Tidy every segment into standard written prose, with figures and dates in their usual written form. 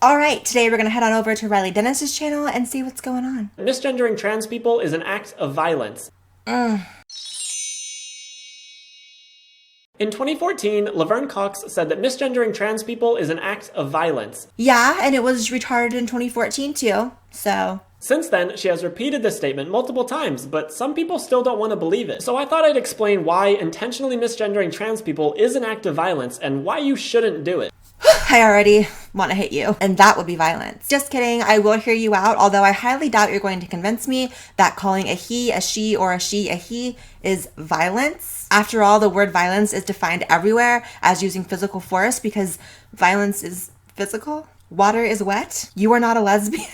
All right, today we're going to head on over to Riley Dennis's channel and see what's going on. Misgendering trans people is an act of violence. In 2014, Laverne Cox said that misgendering trans people is an act of violence. Yeah, and it was retarded in 2014 too, so... Since then, she has repeated this statement multiple times, but some people still don't want to believe it. So I thought I'd explain why intentionally misgendering trans people is an act of violence and why you shouldn't do it. I already want to hit you, and that would be violence. Just kidding, I will hear you out, although I highly doubt you're going to convince me that calling a he a she or a she a he is violence. After all, the word violence is defined everywhere as using physical force because violence is physical. Water is wet. You are not a lesbian.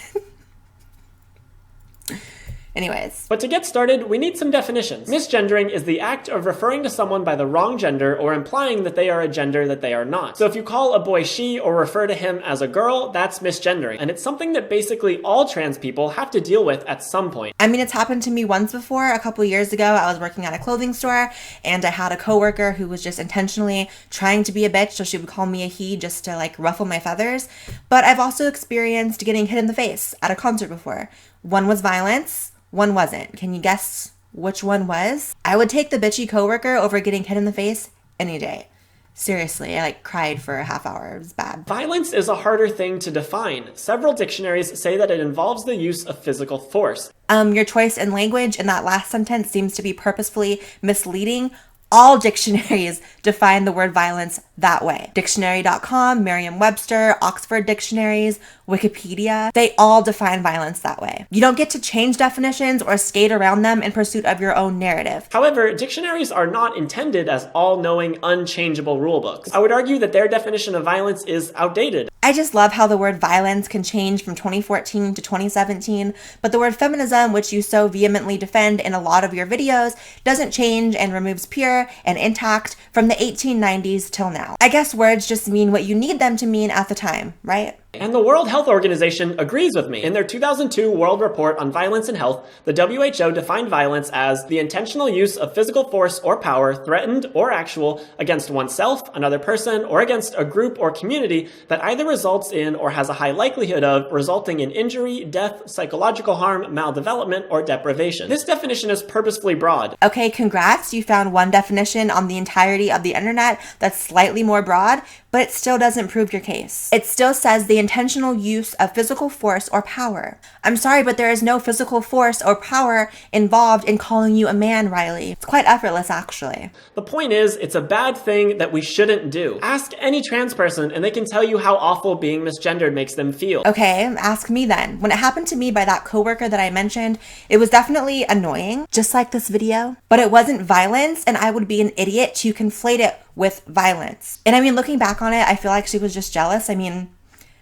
Anyways. But to get started, we need some definitions. Misgendering is the act of referring to someone by the wrong gender or implying that they are a gender that they are not. So if you call a boy she or refer to him as a girl, that's misgendering. And it's something that basically all trans people have to deal with at some point. I mean, it's happened to me once before. A couple years ago, I was working at a clothing store and I had a coworker who was just intentionally trying to be a bitch, so she would call me a he just to like ruffle my feathers. But I've also experienced getting hit in the face at a concert before. One was violence. One wasn't. Can you guess which one was? I would take the bitchy coworker over getting hit in the face any day. Seriously, I cried for a half hour. It was bad. Violence is a harder thing to define. Several dictionaries say that it involves the use of physical force. Your choice in language in that last sentence seems to be purposefully misleading. All dictionaries define the word violence that way. Dictionary.com, Merriam-Webster, Oxford Dictionaries, Wikipedia, they all define violence that way. You don't get to change definitions or skate around them in pursuit of your own narrative. However, dictionaries are not intended as all-knowing, unchangeable rulebooks. I would argue that their definition of violence is outdated. I just love how the word violence can change from 2014 to 2017, but the word feminism, which you so vehemently defend in a lot of your videos, doesn't change and remains pure and intact from the 1890s till now. I guess words just mean what you need them to mean at the time, right? And the World Health Organization agrees with me. In their 2002 World Report on Violence and Health, the WHO defined violence as the intentional use of physical force or power, threatened or actual, against oneself, another person, or against a group or community that either results in or has a high likelihood of resulting in injury, death, psychological harm, maldevelopment, or deprivation. This definition is purposefully broad. Okay, congrats. You found one definition on the entirety of the internet that's slightly more broad, but it still doesn't prove your case. It still says the intentional use of physical force or power. I'm sorry, but there is no physical force or power involved in calling you a man, Riley. It's quite effortless, actually. The point is, it's a bad thing that we shouldn't do. Ask any trans person and they can tell you how awful being misgendered makes them feel. Okay, ask me then. When it happened to me by that coworker that I mentioned, it was definitely annoying, just like this video, but it wasn't violence, and I would be an idiot to conflate it with violence. And I mean, looking back on it, I feel like she was just jealous. I mean,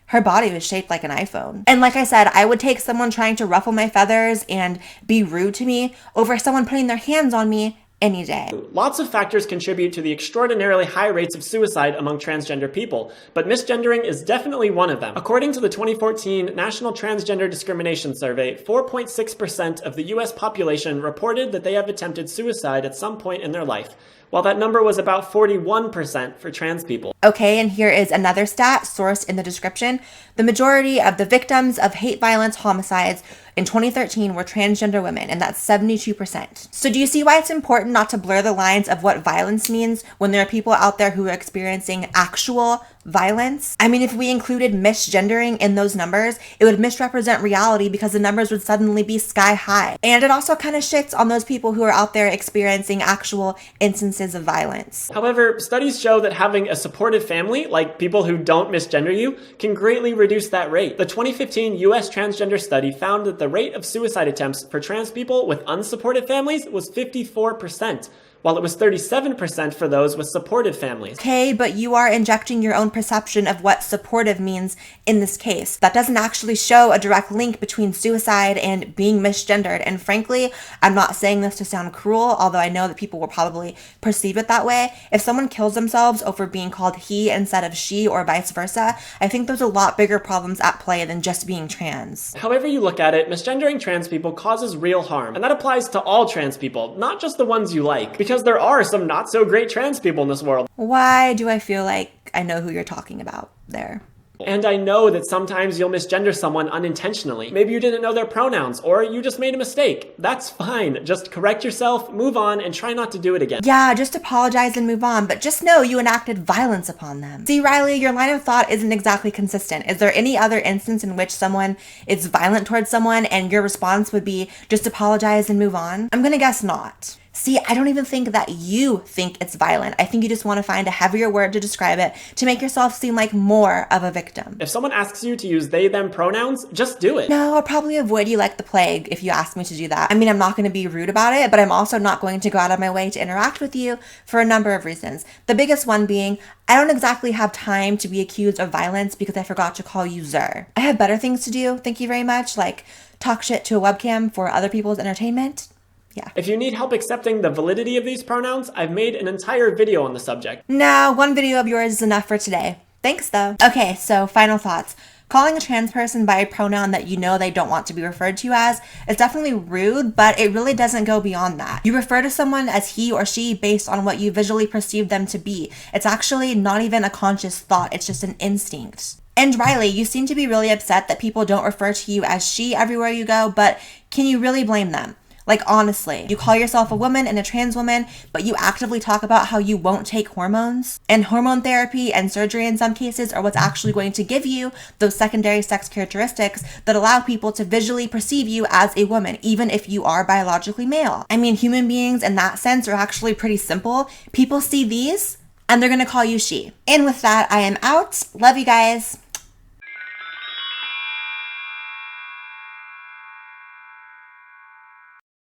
her body was shaped like an iPhone. And like I said, I would take someone trying to ruffle my feathers and be rude to me over someone putting their hands on me any day. Lots of factors contribute to the extraordinarily high rates of suicide among transgender people, but misgendering is definitely one of them. According to the 2014 National Transgender Discrimination Survey, 4.6% of the US population reported that they have attempted suicide at some point in their life, while that number was about 41% for trans people. Okay, and here is another stat sourced in the description. The majority of the victims of hate violence homicides in 2013 were transgender women, and that's 72%. So do you see why it's important not to blur the lines of what violence means when there are people out there who are experiencing actual violence? I mean, if we included misgendering in those numbers, it would misrepresent reality because the numbers would suddenly be sky high. And it also kind of shits on those people who are out there experiencing actual instances of violence. However, studies show that having a supportive family, like people who don't misgender you, can greatly reduce that rate. The 2015 US transgender study found that the rate of suicide attempts for trans people with unsupported families was 54%. while it was 37% for those with supportive families. Okay, but you are injecting your own perception of what supportive means in this case. That doesn't actually show a direct link between suicide and being misgendered. And frankly, I'm not saying this to sound cruel, although I know that people will probably perceive it that way. If someone kills themselves over being called he instead of she or vice versa, I think there's a lot bigger problems at play than just being trans. However you look at it, misgendering trans people causes real harm, and that applies to all trans people, not just the ones you like, because there are some not so great trans people in this world. Why do I feel like I know who you're talking about there? people. And I know that sometimes you'll misgender someone unintentionally. Maybe you didn't know their pronouns, or you just made a mistake. That's fine. Just correct yourself, move on, and try not to do it again. Yeah, just apologize and move on, but just know you enacted violence upon them. See, Riley, your line of thought isn't exactly consistent. Is there any other instance in which someone is violent towards someone and your response would be just apologize and move on? I'm gonna guess not. See, I don't even think that you think it's violent. I think you just want to find a heavier word to describe it to make yourself seem like more of a victim. If someone asks you to use they, them pronouns, just do it. No, I'll probably avoid you like the plague if you ask me to do that. I mean, I'm not going to be rude about it, but I'm also not going to go out of my way to interact with you for a number of reasons. The biggest one being, I don't exactly have time to be accused of violence because I forgot to call you Zer. I have better things to do, thank you very much, like talk shit to a webcam for other people's entertainment. Yeah. If you need help accepting the validity of these pronouns, I've made an entire video on the subject. No, one video of yours is enough for today. Thanks though. Okay, so final thoughts. Calling a trans person by a pronoun that you know they don't want to be referred to as is definitely rude, but it really doesn't go beyond that. You refer to someone as he or she based on what you visually perceive them to be. It's actually not even a conscious thought, it's just an instinct. And Riley, you seem to be really upset that people don't refer to you as she everywhere you go, but can you really blame them? Like, honestly, you call yourself a woman and a trans woman, but you actively talk about how you won't take hormones. And hormone therapy and surgery in some cases are what's actually going to give you those secondary sex characteristics that allow people to visually perceive you as a woman, even if you are biologically male. I mean, human beings in that sense are actually pretty simple. People see these and they're gonna call you she. And with that, I am out. Love you guys.